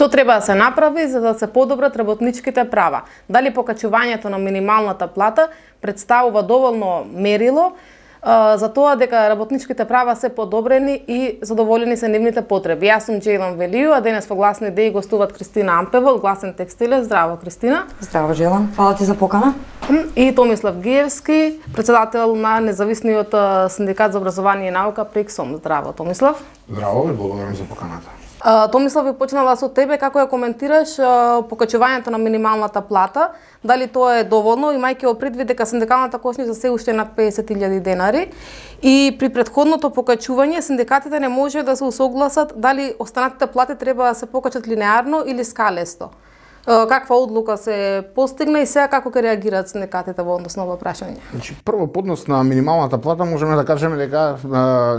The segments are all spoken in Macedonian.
Што треба да се направи за да се подобрат работничките права? Дали покачувањето на минималната плата представува доволно мерило за тоа дека работничките права се подобрени и задоволени се нивните потреби? Јас сум Джейлан Велију, а денес во Гласни идеи гостуват Кристина Ампева од Гласен текстиле. Здраво, Кристина. Здраво, Джейлан. Фала ти за покана. И Томислав Гиевски, председател на независниот синдикат за образование и наука ПРИКСОМ. Здраво, Томислав. Здраво и благодарам за поканата. Томислав, ви почнала со тебе, како ја коментираш покачувањето на минималната плата, дали тоа е доволно, имајќи во предвид дека синдикалната кошница се уште над 50.000 денари и при претходното покачување синдикатите не може да се усогласат дали останатите плати треба да се покачат линеарно или скалесто. Каква одлука се постигна и сега како ќе реагираат синдикатите во однос на ова прашање? Значи, прво поднос на минималната плата можеме да кажеме дека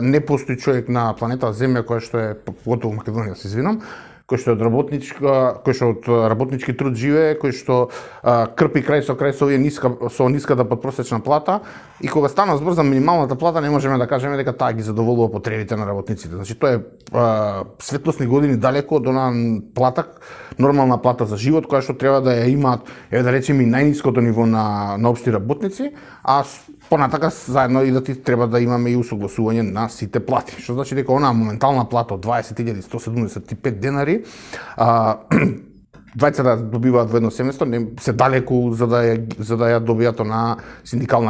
не постои човек на планета Земја кој што е, поготово Македонија се извинам, кој што од работнички труд живее, кој што крпи крај со овие ниската подпросечна плата, и кога стана збор за минималната плата не можеме да кажеме дека таа ги задоволува потребите на работниците. Значи тоа е светлосни години далеко од онаа плата, нормална плата за живот, која што треба да ја имаат, да речеме, и најниското ниво на општи работници, а понатака заедно и да ти треба да имаме и усогласување на сите плати. Што значи дека онаа моментална плата од 20.175 денари, двајца да добиваат во едно семејство, се далеку за да ја добијат на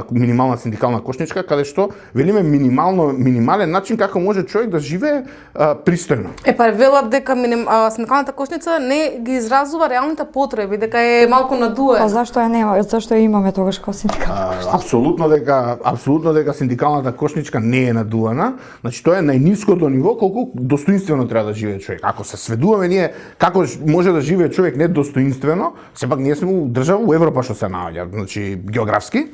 минимална синдикална кошничка, каде што велиме минимален начин како може човек да живее пристојно. Велат дека синдикалната кошница не ги изразува реалните потреби, дека е малку надуена. Па зашто ја нема? Зашто ја имаме тогаш како синдикална кошничка? Апсолутно дека синдикалната кошничка не е надуана. Значи тоа е најниското ниво колку достоинствено треба да живее човек. Ако се сведуваме ние како може да живее човек недостоинствено, сепак ние сме у држава у Европа што се наоѓа, значи географски.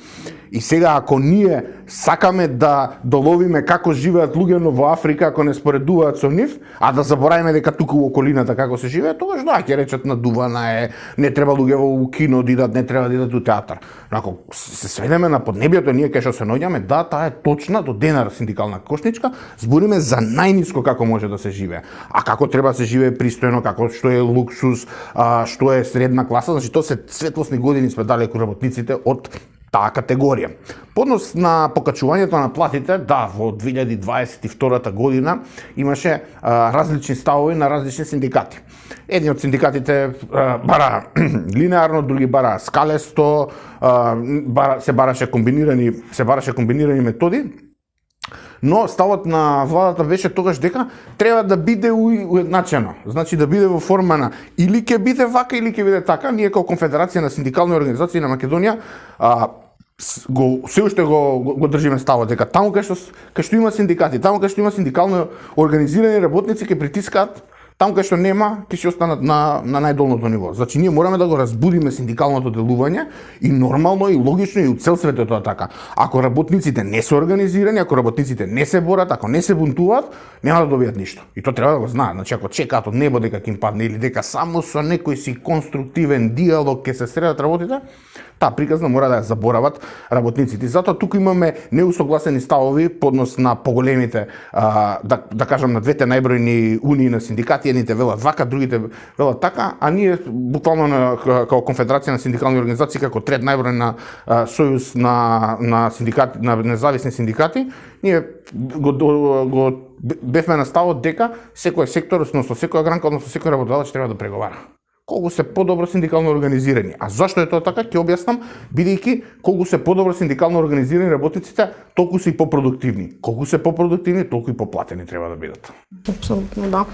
И сега ако ние сакаме да доловиме како живеат луѓето во Африка, ако не споредуваат со нив, а да заборавиме дека тука во околината како се живее, тогаш да ќе речат надувана е, не треба луѓе во кино да идат, не треба да идат у театар. Но ако се сведеме на поднебјето, ние кај што се наоѓаме, да, таа е точна до денар синдикална кошничка, збориме за најниско како може да се живее. А како треба да се живее пристојно, како што е луксус, што е средна класа, значи тоа се светлосни години сме далеку работниците од таа категорија. Поднос на покачувањето на платите, да, во 2022 година имаше различни ставови на различни синдикати. Едни од синдикатите бара линеарно, други бара скалесто, се бараше комбинирани методи. Но ставот на владата беше тогаш дека треба да биде уедначено. Значи да биде во форма на или ќе биде вака или ќе биде така. Ние како Конфедерација на синдикални организации на Македонија се уште го држиме ставот дека таму кај што има синдикати, таму кај што има синдикално организирани работници ќе притискаат, таму кај што нема ќе се останат на најдолното ниво. Значи ние мораме да го разбудиме синдикалното делување и нормално и логично и у цел свет е тоа така. Ако работниците не се организирани, ако работниците не се борат, ако не се бунтуваат, нема да добијат ништо. И тоа треба да го знаат. Значи ако чекаат од небо дека ќе им падне или дека само со некој си конструктивен диалог ќе се средат работите, таа приказна мора да ја заборават работниците. Затоа тука имаме неусогласени ставови поднос на поголемите, да кажам, на двете најбројни унии на синдикати, едните велат вака, другите велат така, а ние буквално како Конфедерација на синдикални организации, како трет најбројна сојуз на синдикати, на независни синдикати, ние го бевме на ставот дека секој сектор, односно секоја гранка, односно секој работодавач треба да преговара. Колку се подобро синдикално организирани. А зашто е тоа така? Ќе објаснам, бидејќи колку се подобро синдикално организирани работниците, толку се и попродуктивни. Колку се попродуктивни, толку и поплатени треба да бидат. Апсолутно, да.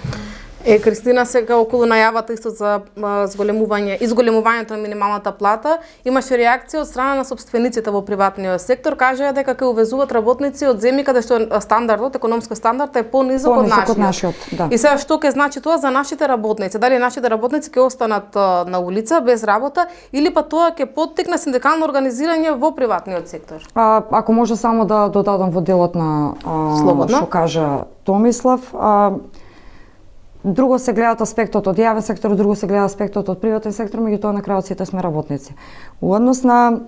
Кристина, сега околу најавата исто за изголемувањето на минималната плата, имаше реакција од страна на собствениците во приватниот сектор, кажаа дека ќе увезуваат работници од земји каде што стандардот, економски стандард е понизок од нашиот. Да. И сега што ќе значи тоа за нашите работници? Дали нашите работници ќе останат на улица без работа или па тоа ќе поттикне синдикално организирање во приватниот сектор? Ако може само да додадам во делот на што кажа Томислав, друго се гледат аспектот од јавен сектор, друго се гледа аспектот од приватен сектор, меѓутоа на крајот сите сме работници. У однос на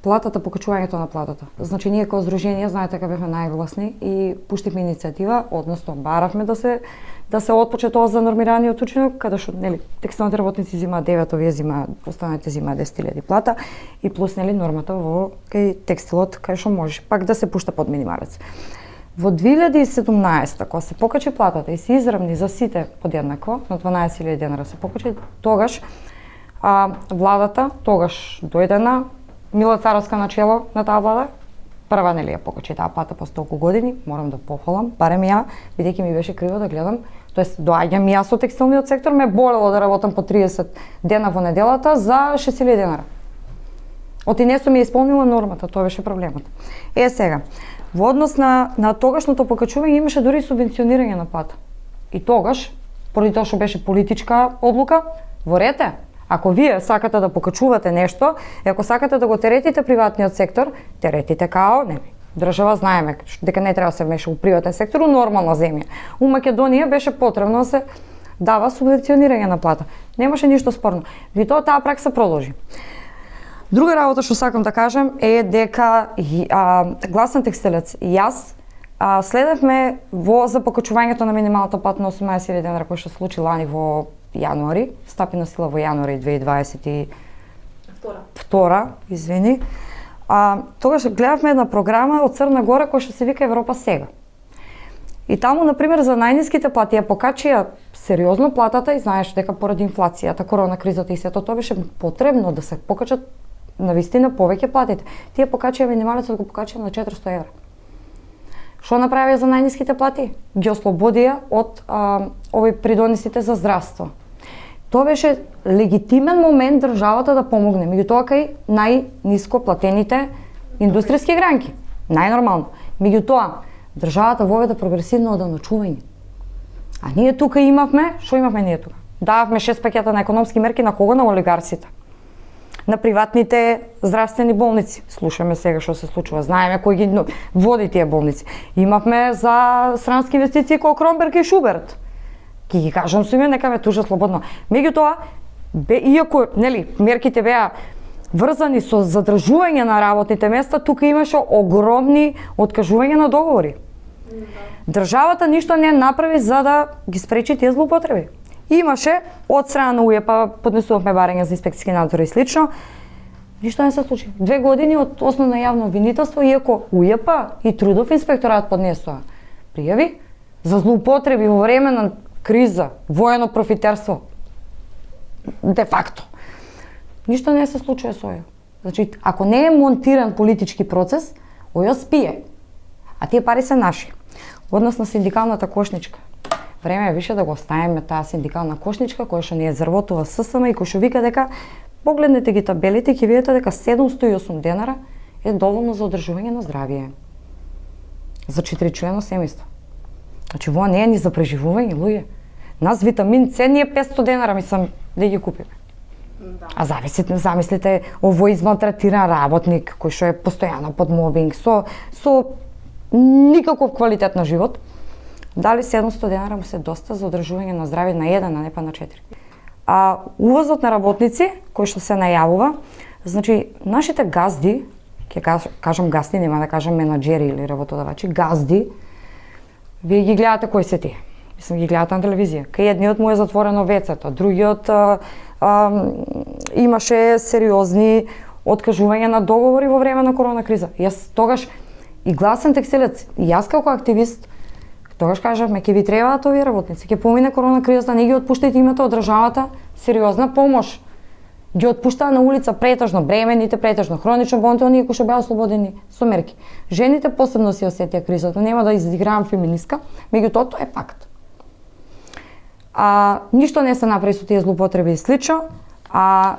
платата, покачувањето на платата. Значи ние како здружение, знаете дека бевме најгласни и пуштивме иницијатива, односно баравме да се отпочне тоа за нормираниот учинок, каде што нели текстилните работници земаат 9, овие земаат, останалите земаат 10.000 плата и плюс нели нормата во кај текстилот кај што може пак да се пушта под минималец. Во 2017, кога се покачи платата и се изравни за сите подеднакво, на 12.000 денара се покачи, тогаш владата тогаш дојде на Мила Царовска начело на таа влада. Прва нели ја покачи таа плата по толку години, морам да похвалам, барем ја, бидејќи ми беше криво да гледам, тоест доаѓам јас со текстилниот сектор, ме болело да работам по 30 дена во неделата за 6.000 денара. Оти не сум ја исполнила нормата, тоа беше проблемот. Сега, во однос на тогашното покачување имаше дури субвенционирање на плата. И тогаш, поради тоа што беше политичка одлука, во рете, ако вие сакате да покачувате нешто, и ако сакате да го теретите приватниот сектор, теретите као, нели, држава знаеме дека не треба да се меша у приватен сектор, у нормална земја. У Македонија беше потребно да се дава субвенционирање на плата. Немаше ништо спорно. Меѓутоа таа пракса продолжи. Друга работа што сакам да кажам е дека гласен текстилец и јас следевме за покачувањето на минималната плата на 18.000 денара кој што се случи лани во јануари, стапи на сила во јануари 2022, извини. Тогаш гледавме една програма од Црна Гора која што се вика Европа сега. И таму, например, за најниските плати ја покачија сериозно платата и знаеш дека поради инфлацијата, корона кризата и сето тоа беше потребно да се покачат навистина повеќе платите. Тие покачија минималецот, го покачија на 400 евра. Што направија за најниските плати? Ги ослободија од овој придонесите за здравство. Тоа беше легитимен момент државата да помогне, меѓутоа кај најниско платените индустријски гранки. Најнормално. Меѓутоа, државата воведе прогресивно одамночување. А ние тука имавме, што имавме ние тука? Дававме 6 пакета на економски мерки на кого? На олигарсите. На приватните здравствени болници. Слушаме сега што се случува. Знаеме кој ги води тие болници. Имавме за странски инвестиции како Кромберг и Шуберт. Ки ги кажам со име, нека ме тужа слободно. Меѓутоа, иако нели мерките беа врзани со задржување на работните места, тука имаше огромни откажувања на договори. Државата ништо не направи за да ги спречи тие злоупотреби. Имаше од страна на УЈП, поднесувавме барања за инспекцијски надзор и слично, ништо не се случи. 2 години од основно јавно обвинителство, иако УЈП и Трудов инспекторат поднесува пријави за злоупотреби во време на криза, воено профитерство. Де факто. Ништо не се случува со ОЈО. Значи, ако не е монтиран политички процес, ОЈО спие. А тие пари се наши. Однос на синдикалната кошничка. Време е више да го оставиме таа синдикална кошничка која што ни е зрвотува ССМ и кој што вика дека погледнете ги табелите и ќе видите дека 708 денара е доволно за одржување на здравје. За 4-члено семејство. Значи, во не е ни за преживување, луѓе. Нас витамин С ни е 500 денара, мислам, да ги купиме. Да. А замислите овој измалтретиран работник кој што е постојано под мобинг, со никаков квалитет на живот, дали 700 денара му се доста за одржување на здравје на 1, а не па на 4. А увозот на работници, кој што се најавува, значи, нашите газди, ќе кажам газди, нема да кажам менаџери или работодавачи, газди, вие ги гледате кои се тие. Мислам, ги гледате на телевизија. Кај едниот му е затворено вецето, другиот имаше сериозни откажувања на договори во време на корона криза. Јас тогаш и гласен текстилец, и јас како активист, тогаш кажавме, ќе ви требаат овие работници, ќе помине корона кризата, не ги отпуштајте, имате од државата сериозна помош. Ги отпуштаа на улица претежно бремените, претежно хронично болните, оние кои што беа ослободени со мерки. Жените посебно си осетија кризата, нема да изигравам феминистка, меѓутоа тоа е факт. Ништо не се направи со тие злоупотреби и слично.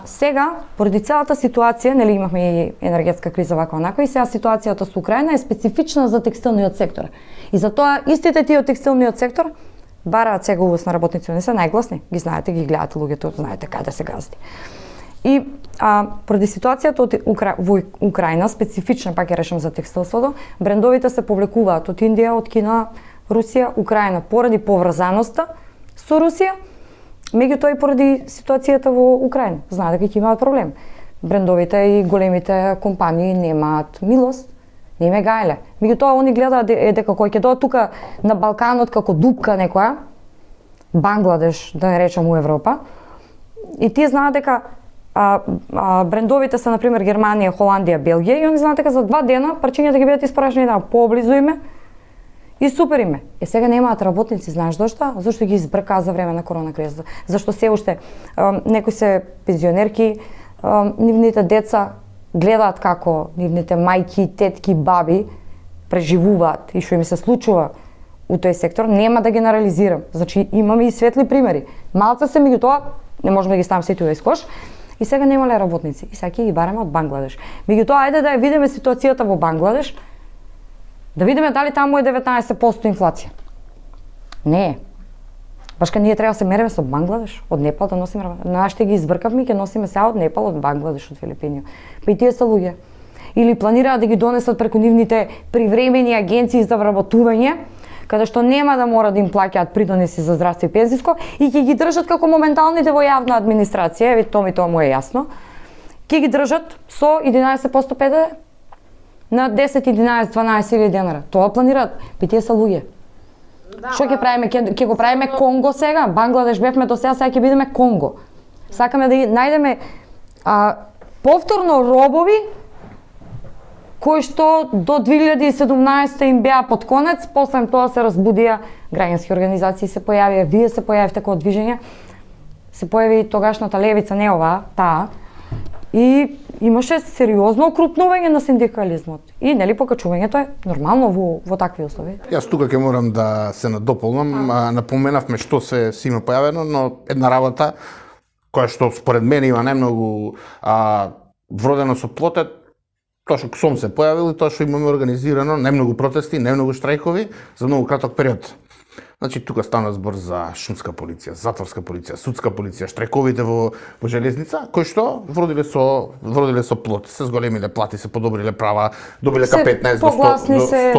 Сега, поради целата ситуација, нели имавме и енергетска криза вака онака, и сега ситуацијата со Украина е специфична за текстилниот сектор. И затоа истите тие од текстилниот сектор бараат сега увоз на работници, не се најгласни, ги знаете, ги гледате луѓето, знаете каде се газди. И поради ситуацијата во Украина, специфична, пак ја решам за текстилството, брендовите се повлекуваат од Индија, од Кина, Русија, Украина, поради поврзаноста со Русија, меѓутоа и поради ситуацијата во Украина. Знаете дека ќе имаат проблем. брендовите и големите компании немаат милост, не ме гајле. Меѓутоа, они гледаат дека кој ќе дојде тука на Балканот како дупка некоја, Бангладеш, да не речам у Европа, и тие знаат дека брендовите се, например, Германија, Холандија, Белгија, и они знаат дека за 2 дена парчињата ќе бидат испрашани поблизу име и супер име. Сега немаат работници, знаеш зошто? Зашто ги избркаа за време на корона кризата. Зашто се уште некои се пензионерки, нивните деца гледаат како нивните мајки, тетки, баби преживуваат и што им се случува у тој сектор. Нема да генерализирам. Значи имаме и светли примери. Малце се, меѓутоа не можеме да ги ставам сите у искош. И сега немале работници. И сега ќе ги бараме од Бангладеш. Меѓутоа, ајде да ја видиме ситуацијата во Бангладеш, да видиме дали таму е 19% инфлација. Не е. Баш кога ние треба да се мериме со Бангладеш, од Непал да носиме, нашите ги избркавме и ќе носиме сега од Непал, од Бангладеш, од Филипини. Па и тие се луѓе. Или планираат да ги донесат преку нивните привремени агенции за вработување, каде што нема да мора да им плаќаат придонеси за здравство и пензиско и ќе ги држат како моменталните во јавна администрација, еве тоа му е јасно. Ќе ги држат со 11% ПДВ на 10, 11, 12 денара. Тоа планираат, па тие се луѓе. Што ќе правиме? Ќе го правиме Конго сега? Бангладеш бевме до сега ќе бидеме Конго. Сакаме да најдеме повторно робови кои што до 2017 им беа под конец, после тоа се разбудија, граѓански организации се појавија, вие се појавивте како движење, се појави тогашната левица, не оваа, таа, и имаше сериозно окрупнување на синдикализмот. И нели покачувањето е нормално во такви услови. Јас тука ќе морам да се надополнам, напоменавме што се има појавено, но една работа која што според мене има најмногу вродено со плотет, тоа што КСОМ се појавил и тоа што имаме организирано, најмногу протести, најмногу штрајкови за многу краток период. Значи тука стана збор за шумска полиција, затворска полиција, судска полиција, штрајковите во железница, кои што вродиле со плот, се зголемиле плати, се подобриле права, добиле ка 15 до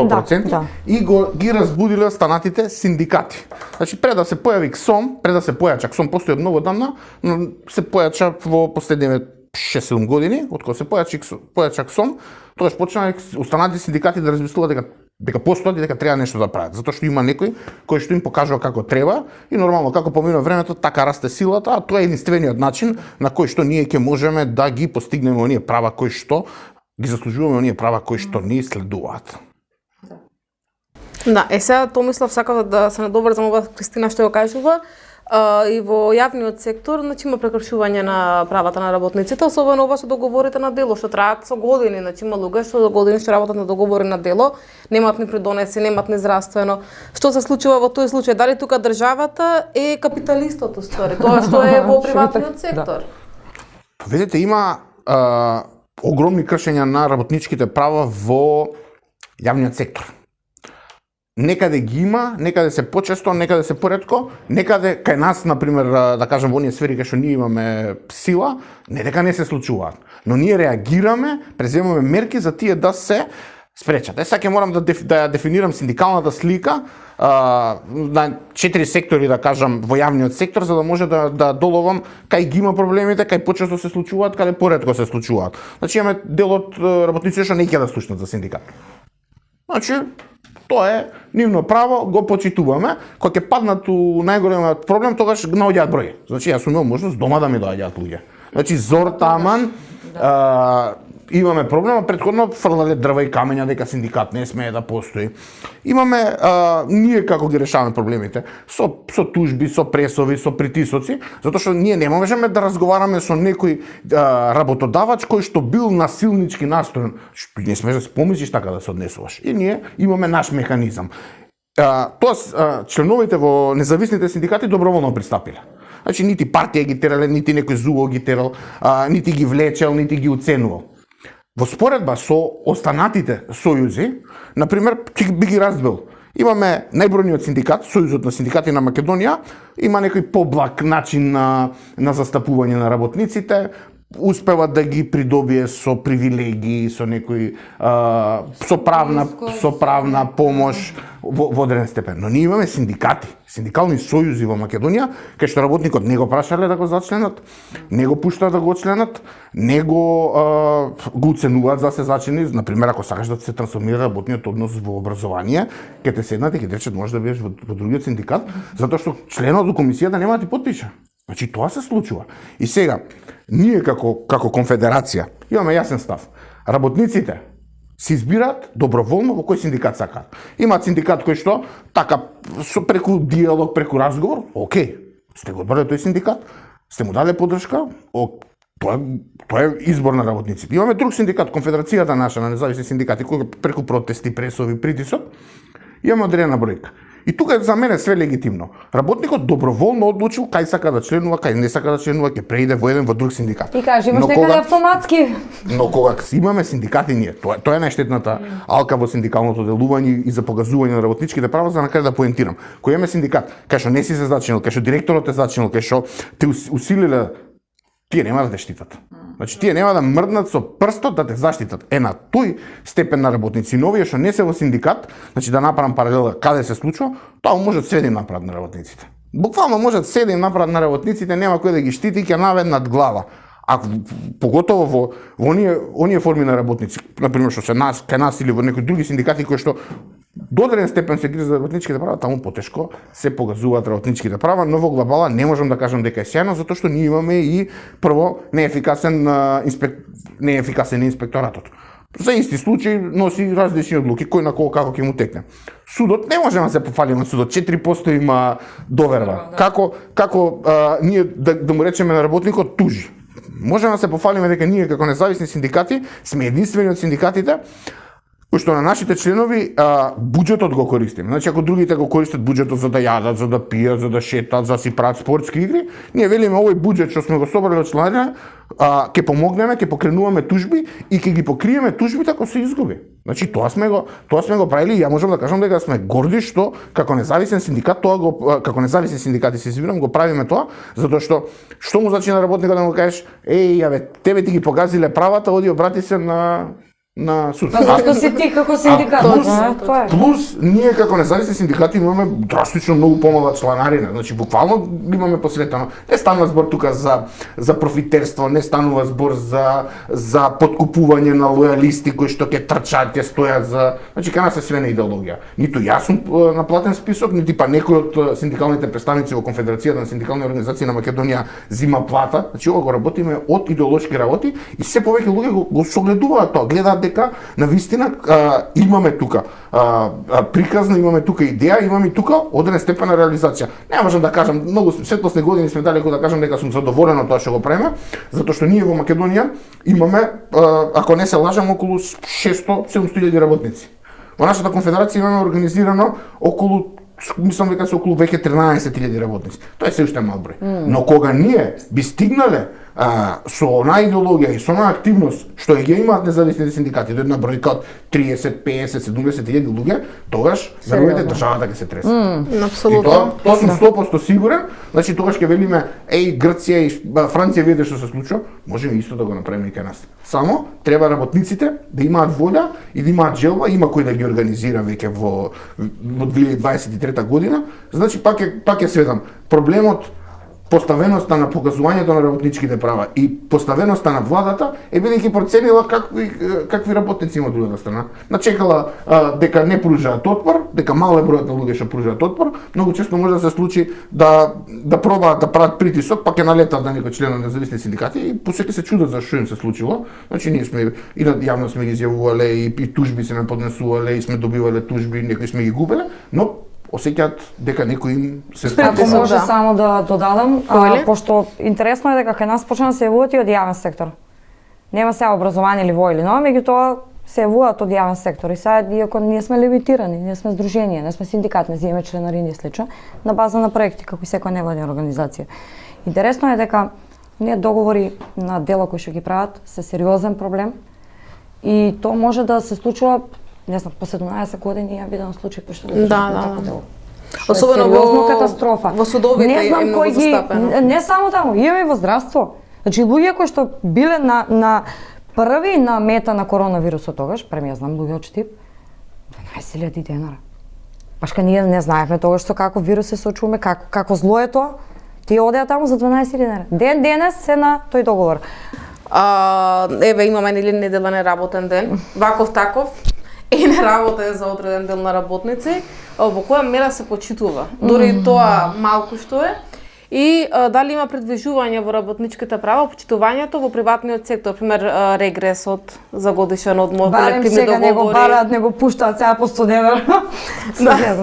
100%, да. И ги разбудиле останатите синдикати. Значи пред да се појави КСОМ, пред да се појача КСОМ постои од многу одамна, но се појача во последниве 6-7 години, од кога се појача КСОМ, тогаш почнаа останатите синдикати да размислуваат дека постојат и дека треба нешто да прават, затоа што има некој кој што им покажува како треба и нормално како поминува времето така расте силата, а тоа е единствениот начин на кој што ние ќе можеме да ги постигнеме оние права кои што ги заслужуваме, оние права кои што ни следуваат. Да, сега Томислав сака да се надоврзам ова Кристина што ја кажува. И во јавниот сектор, значи има прекршување на правата на работниците, особено ова со договорите на дело, што траат со години, значи има луѓе што за години што работат на договори на дело, немаат ни придонеси, немаат ни здравствено. Што се случува во тој случај? Дали тука државата е капиталистот уствари, тоа што е во приватниот сектор? Видите, има огромни кршења на работничките права во јавниот сектор. Некаде ги има, некаде се почесто, некаде се поретко, некаде кај нас, например, да кажам, во оние сфери кај што ние имаме сила, не дека не се случуваат, но ние реагираме, преземаме мерки за тие да се спречат. Сега ќе морам да дефинирам синдикалната слика на 4 сектори, да кажам, во јавниот сектор, за да може да доловам кај ги има проблемите, кај почесто се случуваат, каде поретко се случуваат. Значи имаме дел од работници што не ќе да слушнат за синдикат. Значи, тоа е нивно право, го почитуваме. Кога ќе паднат у најголемиот проблем, тогаш наоѓаат број. Значи, јас сум имал можност дома да ми доаѓаат луѓе. Значи, зор таман, имаме проблема, претходно фрлале дрва и камења дека синдикат не смее да постои. Имаме ние како ги решаваме проблемите со тужби, со пресови, со притисоци, затоа што ние не можеме да разговараме со некој работодавач кој што бил насилнички настроен. Што не смееш да се помислиш така да се однесуваш. И ние имаме наш механизам. Тоа членовите во независните синдикати доброволно пристапиле. Значи нити партија ги терале, нити некој ЗУО ги терал, нити ги влечел, нити ги уценувал. Во споредба со останатите сојузи, например, ќе би ги разбил. Имаме најбројниот синдикат, Сојузот на синдикати на Македонија, има некој поблаг начин на застапување на работниците, успева да ги придобие со привилегии, со некои со правна помош во одреден степен. Но ние имаме синдикати, синдикални сојузи во Македонија, кај што работникот не го прашале да го зачленат, не го пуштаат да го членат, не го уценуваат за се зачлени. Например, ако сакаш да се трансформира работниот однос во образование, ќе те седнат и ќе речат можеш да бидеш во другиот синдикат, затоа што членот до комисијата нема да ти потпише. Значи тоа се случува. И сега, ние како конфедерација имаме јасен став. Работниците се избираат доброволно во кој синдикат сакаат. Имаат синдикат кој што така преку диалог, преку разговор, окей, сте го одбрале тој синдикат, сте му дале поддршка, тоа е избор на работниците. Имаме друг синдикат, конфедерацијата наша на независни синдикати, кој преку протести, пресови, притисок, имаме одредена бројка. И тука за мене све легитимно. Работникот доброволно одлучил кај сака да членува, кај не сака да членува, ќе преиде во еден во друг синдикат. И каже, имаш некаде автоматски. Но кога имаме синдикати ние, тоа е најштетната алка во синдикалното делување и за погазување на работничките права, за на крај да поентирам. Кој имаме синдикат, кај што не си се зачленил, кај што директорот е зачленил, кај што те усилиле, тие нема да те штитат. Значи тие нема да мрднат со прстот да те заштитат. На тој степен на работници, новија што не се во синдикат, значи да направам паралела каде се случува, тоа може да седим направат на работниците. Буквално може да седим направат на работниците, нема кој да ги штити, ќе наведнат глава. А поготово во оние форми на работници, например што се кај нас или во некои други синдикати кои што до одреден степен се грижат за работничките права, таму потешко се погазуваат работничките права, но во глобала не можам да кажам дека е сјајно, затоа што ние имаме и прво неефикасен инспекторатот. За исти случаи носи различни одлуки, кој на кого како ќе му текне. Судот не можеме да се пофалиме од судот, 4% има доверба. Како ние да му речеме на работникот тужи. Можеме да се пофалиме дека ние како независни синдикати сме единствени од синдикатите кој што на нашите членови буџетот го користиме. Значи ако другите го користат буџетот за да јадат, за да пијат, за да шетат, за да си прават спортски игри, ние велиме овој буџет што сме го собрали од членарина, ќе помогнеме, ќе покренуваме тужби и ќе ги покриеме тужбите ако се изгуби. Значи тоа сме го правили и ја можам да кажам дека сме горди што како независен синдикат како независни синдикати се избирам го правиме тоа, затоа што му значи на работникот да му кажеш тебе ти ги погазиле правата, оди обрати се на суд. Зашто си ти како синдикат? Плюс ние како независни синдикати имаме драстично многу помала чланарина. Значи буквално имаме посветено. Не станува збор тука за профитерство, не станува збор за подкупување на лојалисти кои што ќе трчаат, ќе стојат за, значи кај нас е све на идеологија. Ниту јас сум на платен список, нити па некој од синдикалните представници во Конфедерацијата на синдикални организации на Македонија зима плата. Значи ова го работиме од идеолошки работи и се повеќе луѓе го согледуваат тоа, гледаат дека навистина имаме тука приказна, имаме тука идеја, имаме тука одреден степен на реализација. Не можам да кажам, многу светлосни години сме далеко да кажам дека сум задоволен од тоа што го правиме, затоа што ние во Македонија имаме, ако не се лажам, околу 600-700 работници. Во нашата конфедерација имаме организирано мислам дека се околу веќе 13.000 работници. Тоа е се уште мал број. Но кога ние би стигнале со онаа идеологија и со онаа активност што ја имаат независните синдикати до една бројка од 30, 50, 70.000 луѓе, тогаш верувате државата ќе се тресе. Апсолутно. Тоа сум 100% сигурен, значи тогаш ќе велиме Грција и Франција виде што се случува, можеме исто да го направиме и кај нас. Само треба работниците да имаат волја и да имаат желба, има кој да ги организира веќе во 2023 година. Значи пак ќе сведам проблемот поставеноста на покажувањето на работничките права и поставеноста на владата е бидејќи проценила какви работници има од другата страна. Начекала дека не пружаат отпор, дека мал е бројот на луѓе што пружаат отпор, многу често може да се случи да пробаат да прават притисок, па ќе налетат на некој член на независни синдикати и после ќе се чудат зашто им се случило. Значи ние сме и јавно сме ги изјавувале и тужби се ме поднесувале и сме добивале тужби, некои сме ги губеле, но осеќаат дека некој им се Ако може само да додадам, пошто интересно е дека кај нас почна да се јавуваат и од јавен сектор. Нема сега образование или во или но, меѓутоа се јавуваат од јавен сектор. И сега, иако ние сме лимитирани, ние сме здружение, не сме синдикат, не имаме членарини и слично, на база на проекти, како и секоја невладина организација. Интересно е дека ние договори на дела кои што ги прават се сериозен проблем и тоа може да се случува, не знам, по 17 години ја видам случај кој што да. дело. Особено во катастрофа. Во судовите не знам е многу кој застапено. Не само таму, имаме и во здравство. Значи луѓе кои што биле на први на мета на коронавирусот тогаш, преми ја знам луѓе од Штип, 12.000 денара. Башка ние не знаевме тогаш со каков вирус се соочуваме, како зло е тоа. Тие одеа таму за 12.000 денара. Ден денес се на тој договор. Еве имаме нели недела неработен ден, ваков таков, и неработен за одреден дел на работници, во која мера се почитува. Дори тоа малку што е. И дали има предвижување во работничките права, почитувањето во приватниот сектор, пример регресот за годишен одмор, колективни сега договори. не го бараат, не го пуштаат сега по 100 денара.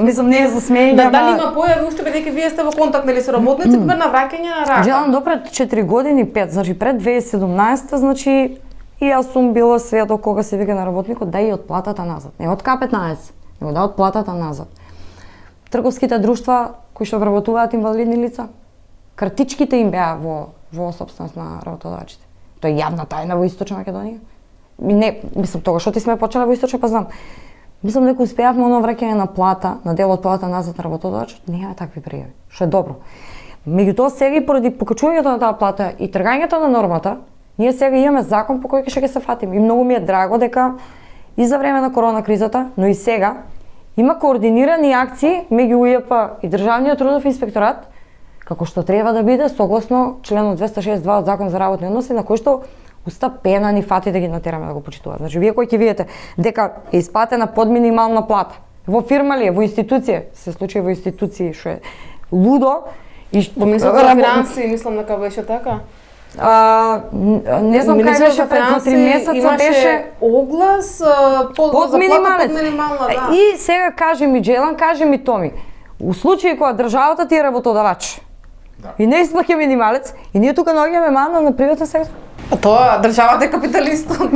Мислам, не е за смење, Дали има појави уште бидејќи вие сте во контакт нели со работници, пример на враќање на рака? Желам допред 4 години, 5, значи пред 2017, значи и јас сум била сведок кога се вика на работникот да и од платата назад. Не од К15, него да од платата назад. Трговските друштва кои што вработуваат инвалидни лица, картичките им беа во собственост на работодавачите. Тоа е јавна тајна во Источна Македонија. Не, мислам тогаш што сме почнале во Источна, па знам. Мислам дека успеавме оно враќање на плата, на дел од плата назад на работодавачот, немаме такви пријави, што е добро. Меѓутоа сега и поради покачувањето на таа плата и тргањето на нормата, ние сега имаме закон по кој ќе се фатиме. И многу ми е драго дека и за време на корона кризата, но и сега има координирани акции меѓу УЈП и Државниот трудов инспекторат, како што треба да биде согласно членот 262 од Закон за работни односи, на кој што устапена ни фати да ги натераме да го почитуваат. Значи вие кои ќе видите дека е исплатена под минимална плата, во фирма ли е, во институција, се случи во институции што е лудо и Во Министерството за финансии мислам дека беше така. не знам кај беше пред 2-3 месеца беше оглас под минимална, минималец. да. И сега кажи ми Джелан, кажи ми Томи, у случај кога државата ти е работодавач, и не исплаќа минималец, и ние тука наоѓаме мана на приватен сектор. Тоа државата е капиталистот.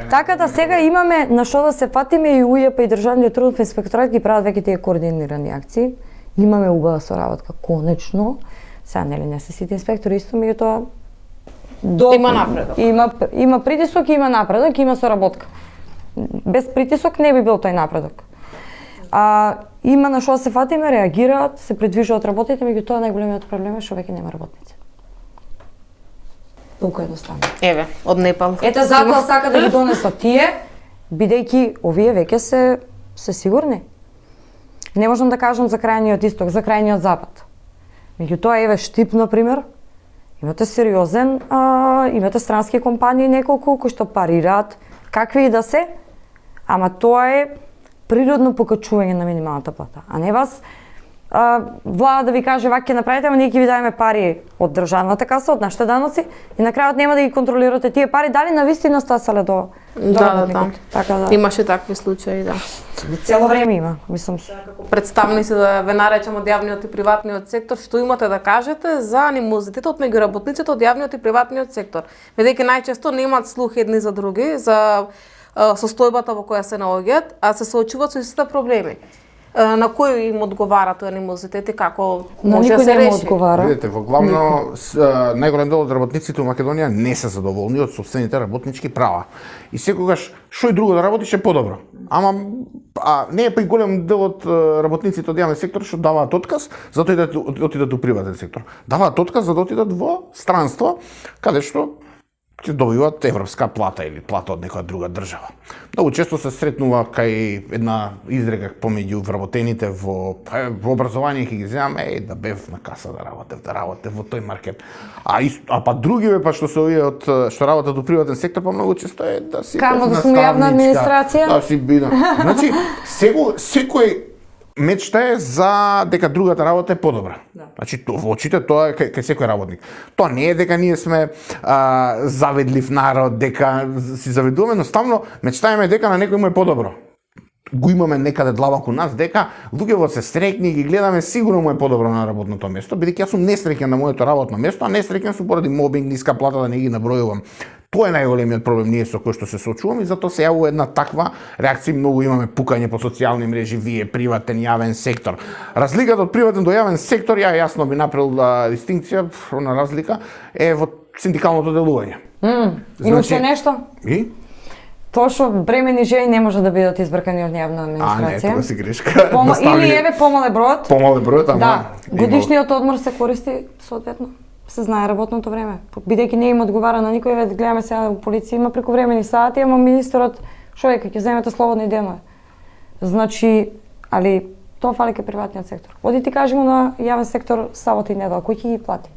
Така да сега имаме на што да се фатиме и УЈП и Државниот трудов инспекторат ги прават веќе тие координирани акции. Имаме убава соработка конечно. Сега нели не се сите инспектори исто, меѓутоа Има напредок. Има притисок, има напредок, има соработка. Без притисок не би бил тој напредок. Има на што да се фатиме, реагираат, се придвижуваат работите, меѓутоа најголемиот проблем е што веќе нема работници. Толку едноставно. Еве, од Непал. Ете затоа сака да ги донесат тие, бидејќи овие веќе се сигурни. Не можам да кажам за крајниот исток, за крајниот запад. Меѓутоа еве Штип на пример, имате сериозен, имате странски компании неколку кои што парираат, какви и да се, ама тоа е природно покачување на минималната плата, а не вас влада да ви каже вака ќе направите, ама ние ќе ви даваме пари од државната каса, од нашите даноци и на крајот нема да ги контролирате тие пари дали навистина стасале до работникот. Така да. Имаше такви случаи, да. Цело време има, мислам. Представници да ве наречам од јавниот и приватниот сектор, што имате да кажете за анимозитетот меѓу работниците од јавниот и приватниот сектор? Ведејќи најчесто немаат слух едни за други, за состојбата во која се наоѓаат, а се соочуваат со истите проблеми. На кој им одговара тој анимозитет и како може да се реши? Одговара. Видете, во главно најголем дел од работниците во Македонија не се задоволни од сопствените работнички права. И секогаш што и друго да работиш е подобро. Ама не е па и голем дел од работниците од јавен сектор што даваат отказ за да отидат у приватен сектор. Даваат отказ за да отидат во странство, каде што ќе добиваат европска плата или плата од некоја друга држава. Многу често се сретнува кај една изрека помеѓу вработените во образование ќе ги земаме да бев на каса да работев во тој маркет. А па другиве па што се овие од што работат у приватен сектор па многу често е да си Камо да сум јавна администрација. Да си бидам. Значи секој мечта е за дека другата работа е подобра. Значи во очите тоа е кај секој работник. Тоа не е дека ние сме заведлив народ, дека си заведуваме, едноставно мечтаеме дека на некој му е подобро. Го имаме некаде длабоко нас дека луѓето се среќни и ги гледаме, сигурно му е подобро на работното место, бидејќи јас сум несреќен на моето работно место, а несреќен сум поради мобинг, ниска плата, да не ги набројувам. Тоа е најголемиот проблем ние со кој што се соочуваме и затоа се јавува една таква реакција. Многу имаме пукање по социјални мрежи, вие приватен, јавен сектор. Разликата од приватен до јавен сектор, ја јасно би направил дистинкција на разлика е во синдикалното делување. И уште нешто? И? Тоа што бремени жени не може да бидат избркани од јавна администрација. Не, тоа си грешка. Или еве помале бројот. Помале бројот, ама. Да, годишниот одмор се користи соодветно. се знае работното време. Бидејќи не им одговара на никој, веќе гледаме сега у полиција има прековремени сати, ама министерот човек ќе земете слободни денови. Значи, али тоа фали кај приватниот сектор. Оди ти кажи му на јавен сектор сабота и недела, кој ќе ги плати?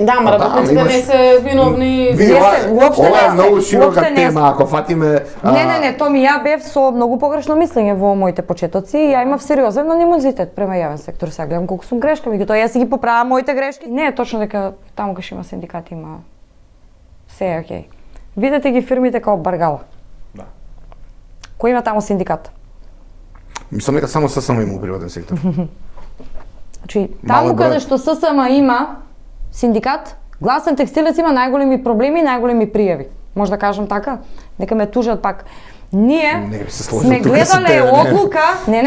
Да, ама работниците не се виновни. Види, уопште ова е не многу се, широка уопште не тема, се. ако фатиме... Не, Томи, ја бев со многу погрешно мислење во моите почетоци и ја имав сериозен анимозитет према јавен сектор. Сега гледам колку сум грешка, меѓутоа јас си ги поправам моите грешки. Не е точно дека таму кај има синдикати има се е окей. Видете ги фирмите као Баргала. Да. Кој има таму синдикат? Мислам дека само ССМ има у приватен сектор. Значи, Мале таму број. каде што ССМ има синдикат, гласен текстилец има најголеми проблеми, најголеми пријави. Може да кажам така? Нека ме тужат пак. Ние Не би се сложил сме тука со гледале тебе, не. одлука, не.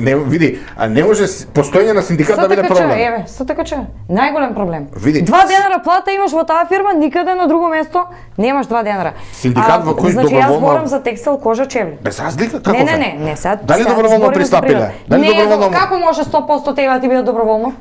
Не, види, а не може постоење на синдикат да биде проблем. Еве, така че, најголем проблем. Види. 2 денара плата имаш во таа фирма, никаде на друго место немаш 2 денара. Синдикат во кој значи, јас доброволно- зборам за текстил, кожа, чевли. Без разлика како Не, сега. Дали сега доброволно зборим за пристапиле? природа. Дали Не, доброволно? како може 100% тега да ти биде доброволно?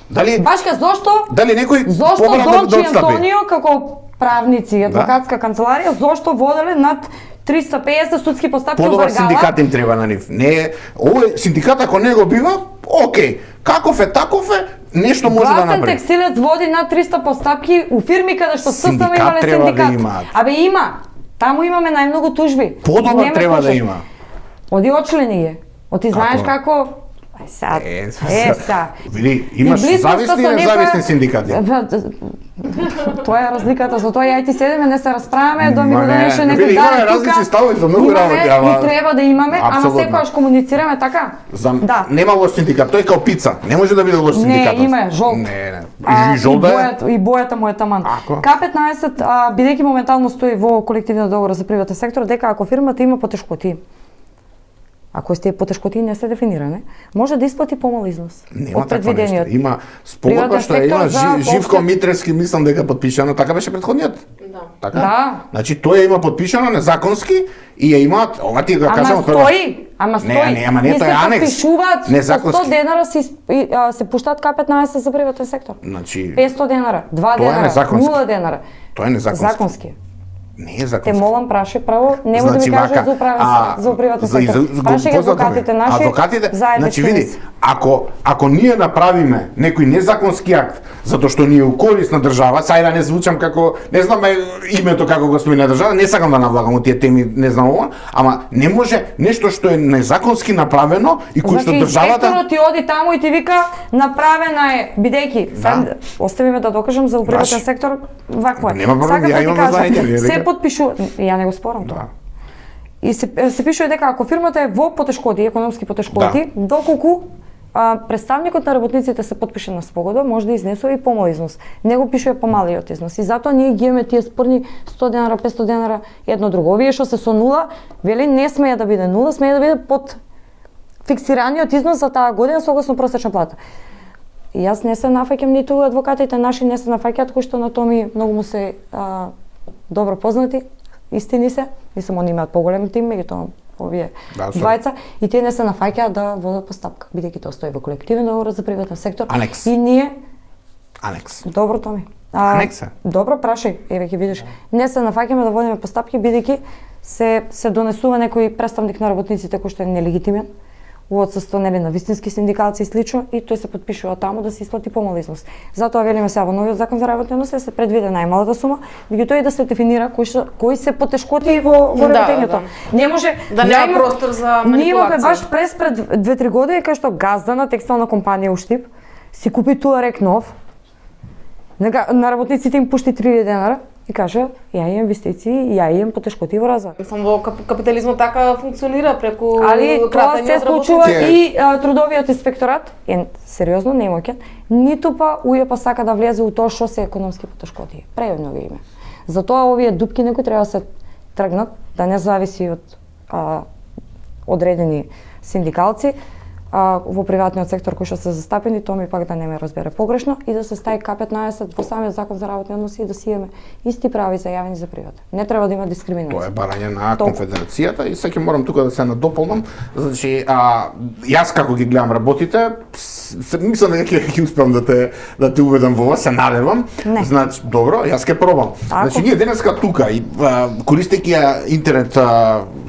Дали Башка, зошто? дали некој Зошто побара Дончи да отстапи? Антонио како правници и адвокатска канцеларија, зошто воделе над 350 судски постапки во Подобар Баргала? синдикат им треба на нив. Не, овој синдикат ако не го бива, окей. Каков е таков е, нешто може да Гласен направи. текстилец води над 300 постапки у фирми каде што ССМ Синдикат имале треба да синдикат. имаат. Абе има. Таму имаме најмногу тужби. Подобар Не ме треба да слушаш. има. Оди очлени е. Оти знаеш Ако- како сад. Са. Види, имаш И близко зависни и со некоја- независни синдикати. Тоа е разликата, затоа ја и ти седеме, не се расправаме, да ми го Ма не, донесе некој види, имаме даде различни тука. ставови за многу Имаме работи, ама- и треба да имаме, ама Апсолутно. секогаш комуницираме така. Да. Нема лош синдикат, тој е као пица. Не може да биде лош Не, синдикатот. има жолт. Не. И жолт е. И бојата му е таман. Ако? К15, бидејќи моментално стои во колективниот договор за приватен сектор, дека ако фирмата има потешкоти, ако сте потешкоти не се дефиниране, може да исплати помал износ Нема од таква нешто. предвидениот. Има спогодба Приватен што ја сектор има за Живко опште- Митревски, мислам дека подпишано, така беше претходниот. Да. Така? Да. Значи тој ја има подпишано незаконски и ја имаат, ова ти го Ама кажам стои, ама стои. ама не, И тоа се е анекс. подпишуваат со Незаконски. 100 денара се пуштаат К15 за приватен сектор. Значи 500 денара, 2 Тоа е денара, незаконски. 0 денара. тоа е незаконски. Законски. Не е Те законски. молам, праши право, нема да ми кажеш за за приватен сектор. Праши ги адвокатите наши, Адвокатите, заеднички значи види, мисли. ако ние направиме некој незаконски акт затоа што ни е у корис на држава, сај да не звучам како, не знам името како го спомена држава, не сакам да навлагам у тие теми, не знам ова, ама не може нешто што е незаконски направено и кој што Значи, државата инспекторот ти оди таму и ти вика направена е, бидејќи, Да. оставиме да докажам за приватен Баш. сектор, вакво е. Нема проблем, Сакам ја да ти имам кажам, знаење, вие се дека- подпишува, ја не го спорам тоа. Да. И се пишува дека ако фирмата е во потешкоти, економски потешкоти, доколку представникот на работниците се подпише на спогодба, може да изнесува и помал износ. Не го пишува помалиот износ. И затоа ние ги имаме тие спорни 100 денара, 500 денара, едно друго. Овие што се со нула, вели не смее да биде нула, смее да биде под фиксираниот износ за таа година согласно просечна плата. И јас не се нафаќам, ниту адвокатите наши не се нафаќаат, кои што на Томи многу му се добро познати, истини се, мислам они имаат поголем тим, меѓутоа овие Да, со- двајца, и тие не се нафаќаат да водат постапка, бидејќи тоа стои во колективен договор за приватен сектор. Анекс. И ние, анекс. добро Томи. Анекс е. Добро, прашај, еве ќе видиш. Не се нафаќаме да водиме постапки, бидејќи се донесува некој представник на работниците кој што е нелегитимен, у отсуство нели на вистински синдикалци и слично, и тој се подпишува таму да се исплати помал износ. Затоа велиме сега во новиот закон за работни односи да се предвиде најмалата сума, меѓутоа и да се дефинира кои се потешкоти во Да, работењето. да. Не може Да нема простор за Ние имаме манипулација. баш пред 2-3 години кај што газда на текстилна компанија Уштип си купи туарек нов. На работниците им пушти 3000 денара и кажа, ја имам инвестиции, ја имам потешкоти во развој. Мислам, во капитализмот така функционира преку Али тоа кратење се од случува работници. и трудовиот инспекторат е сериозно немоќен, ниту па УЈП сака да влезе у тоа што се економски потешкоти. Прејавно ги има. Затоа овие дупки некои треба да се тргнат, да не зависи од одредени синдикалци во приватниот сектор кои што се застапени, тоа ми пак да не ме разбере погрешно, и да се стави К15 во самиот закон за работни односи и да си имаме исти прави за јавен и за приватен. Не треба да има дискриминација. Тоа е барање на Толку. конфедерацијата и сега ќе морам тука да се надополнам. Значи, јас како ги гледам работите, мислам дека ќе успеам да те уведам во ова, се надевам. Не. Значи, добро, јас ќе пробам. Ако. Значи ние денеска тука и користејќи интернет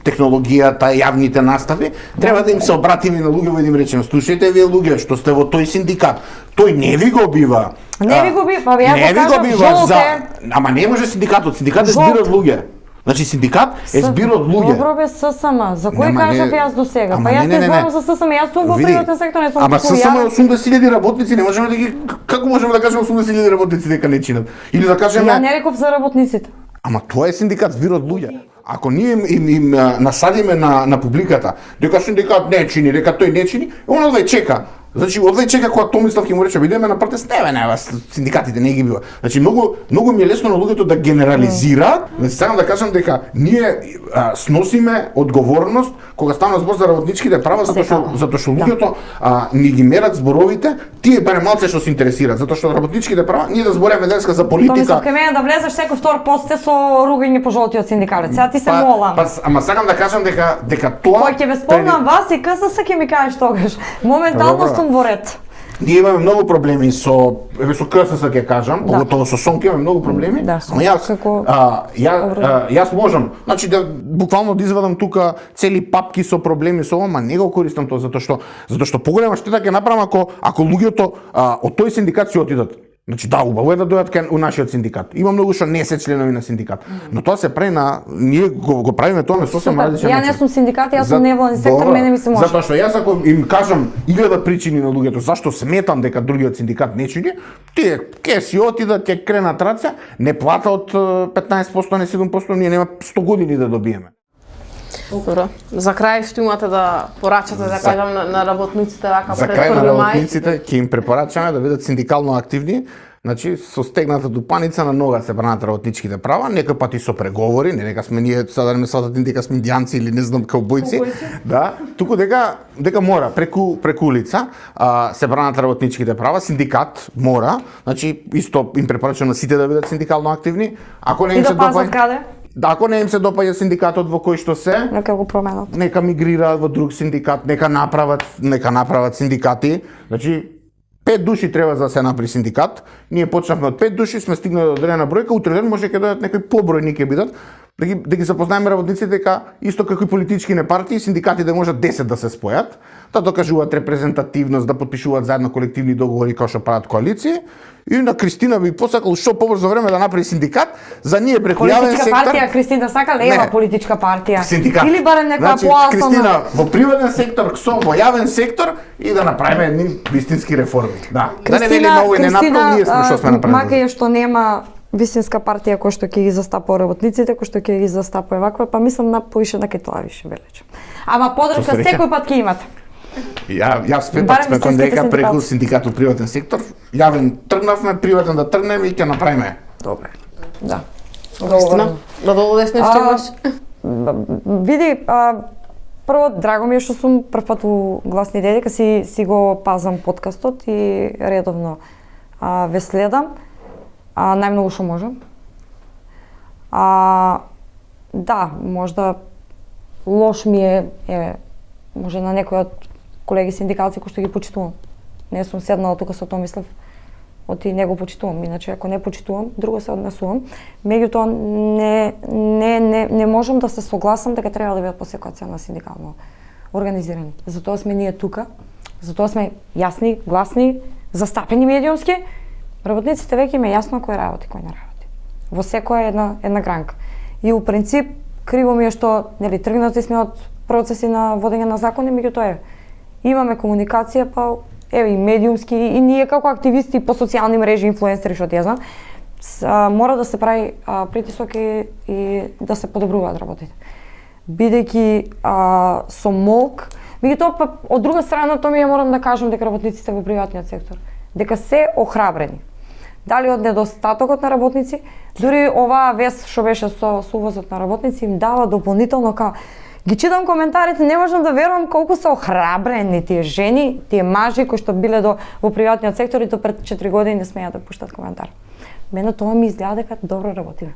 технологијата, јавните настави, треба да им се обратиме на луѓе и да им речеме: слушајте вие луѓе што сте во тој синдикат, тој не ви го бива. Не ви го бива, па ја не го ви го кажам, бива жолт за... е. Ама не може синдикатот е Жолт. збир од луѓе. Значи синдикат е збир од луѓе. Добро бе, ССМ. За кој Нема, кажав не- јас до сега? Ама Па јас не, не не, зборам не. за ССМ, јас сум во Види, приватен сектор, не сум ама туку само ја. 80.000 работници, не можеме да ги... Како можеме да кажеме 80.000 работници дека не чинат? Или да кажеме... Ја не реков за работниците. Ама тоа е синдикат, збир од луѓе. Ако ние им насадиме на публиката, дека синдикат не чини, дека тој не чини, он одвај чека. Значи, одвај чека кога Томислав ќе му рече: идеме на протест, не, вас синдикатите не ги бива. Значи, многу ми е лесно на луѓето да генерализираат. Значи, сакам да кажам дека ние сносиме одговорност кога стана збор за работничките права, затоа што луѓето ни ги мерат зборовите, тие барем малце што се интересираат, затоа што работничките права, ние да збореме денеска за политика. Томислав, кај мене да влезеш секој втор пост е со ругање по жолтиот синдикалец. Сега ти се молам. Ама сакам да кажам дека тоа... Кој ќе ве спомнам вас и КСС ќе ми кажеш тогаш. Моментално Добро. сум во ред. Ние имаме многу проблеми со КСС, ќе кажам, Да. поготово со Сонке имаме многу проблеми. Да, ама јас како- јас можам, значи да буквално да извадам тука цели папки со проблеми со ова, ама не го користам тоа затоа што поголема штета ќе направам ако луѓето од тој синдикат си отидат. Значи да, убаво е да дојдат кај нашиот синдикат. Има многу што не се членови на синдикат, но тоа се прави ние го правиме тоа на сосем различен Ја начин. не сум синдикат, јас сум невладен сектор, Добро. мене ми се може. Затоа што јас ако им кажам 1000 причини на луѓето зашто сметам дека другиот синдикат не чини, тие ќе си отидат, ќе кренат раце, не плата од 15%, не 7%, ние нема 100 години да добиеме. Добро. За крај што имате да порачате, да кажам, на работниците вака За пред крај на 1 мај? работниците ќе им препорачаме да бидат синдикално активни. Значи, со стегната дупаница на нога се бранат работничките права, некој пати со преговори, не дека сме ние сега да не ме сватат дека сме индијанци или не знам каубојци, да, туку дека мора преку улица се бранат работничките права, синдикат мора, значи исто им препорачувам на сите да бидат синдикално активни, ако не И им се да пазат допаѓа, каде? да, ако не им се допаѓа синдикатот во кој што се, Нека го променат. нека мигрираат во друг синдикат, нека направат синдикати. Значи 5 души треба за да се направи синдикат. Ние почнавме од 5 души, сме стигнали до одредена бројка, утре ден може ќе дојдат некои побројни ќе бидат, да ги запознаеме работниците дека исто како и политички партии, синдикатите можат 10 да се спојат, да докажуваат репрезентативност, да потпишуваат заедно колективни договори како што прават коалиции. И на Кристина би посакал што побрзо време да направи синдикат за ние преку јавен Политичка сектор. партија, Кристина сака лева Не. политичка партија. Синдикат. Или барем некоја Значи, поасна. Кристина во приватен сектор, со во јавен сектор и да направиме едни вистински реформи. Да. Да не велиме овој не направи, ние сме што сме Мака направили. е што нема вистинска партија кој што ќе ги застапува работниците, кој што ќе ги застапува ваква, па мислам на поише на кај тоа више велич. Ама подршка Со среќа. секој пат ќе имате. Јас Барем сметам истинските дека преку синдикати. синдикатот приватен сектор, јавен тргнавме, приватен да тргнеме и ќе направиме. Добре. Да. Кристина, да додадеш нешто имаш? Види, прво драго ми е што сум прв пат у Гласни идеи, дека си го пазам подкастот и редовно ве следам. Најмногу што можам. Да, можда лош ми е може на некој од колеги синдикалци кои што ги почитувам. Не сум седнала тука со Томислав, оти не го почитувам, иначе ако не почитувам, друго се однесувам. Меѓутоа не можам да се согласам дека треба да бидат по секоја цена синдикално организирани. Затоа сме ние тука, затоа сме јасни, гласни, застапени медиумски. Работниците веќе им е јасно кој работи, кој не работи. Во секоја една гранка. И у принцип криво ми е што нели тргнати сме од процеси на водење на закони, меѓутоа имаме комуникација, па и медиумски и ние како активисти по социјални мрежи, инфлуенсери, што ја знам, мора да се прави притисок и да се подобруваат работите. Бидејќи со молк, меѓутоа па од друга страна тоа ми ја морам да кажам дека работниците во приватниот сектор дека се охрабрени. Дали од недостатокот на работници, дури оваа вест што беше со увозот на работници им дава дополнително ги читам коментарите, не можам да верувам колку се охрабрени тие жени, тие мажи кои што биле во приватниот сектор и до пред 4 години не смеа да пуштат коментар. Мене тоа ми изгледа дека добро работиме.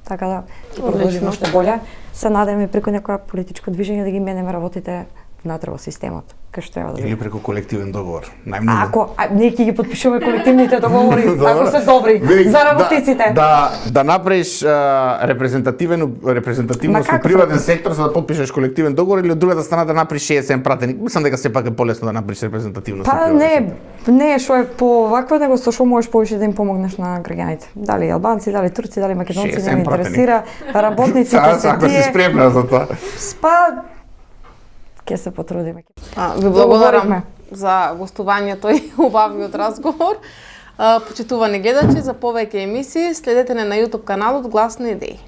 Така да ќе продолжиме уште боле. Се надеваме преку некоја политичко движење да ги менеме работите внатре во системот, кај што треба да Или биде. преку колективен договор. Најмногу. Ако ние ќе ги потпишуваме колективните договори, Добро. ако се добри Види, за работниците. Да направиш репрезентативност Ма во како? приватен сектор за да потпишеш колективен договор или од другата страна да направиш 60 пратеник. Мислам дека сепак е полесно да направиш репрезентативност. во Па приватен сектор. не што е по вакво, него со што можеш повеќе да им помогнеш на граѓаните. Дали албанци, дали турци, дали македонци, 60 не ме пратеник. интересира. Работниците се Ако си тие. спремна за тоа. Спа ќе се потрудиме. Ви благодарам Договоривме. за гостувањето и убавиот разговор. Почитувани гледачи, за повеќе емисии следете на YouTube каналот Гласни идеи.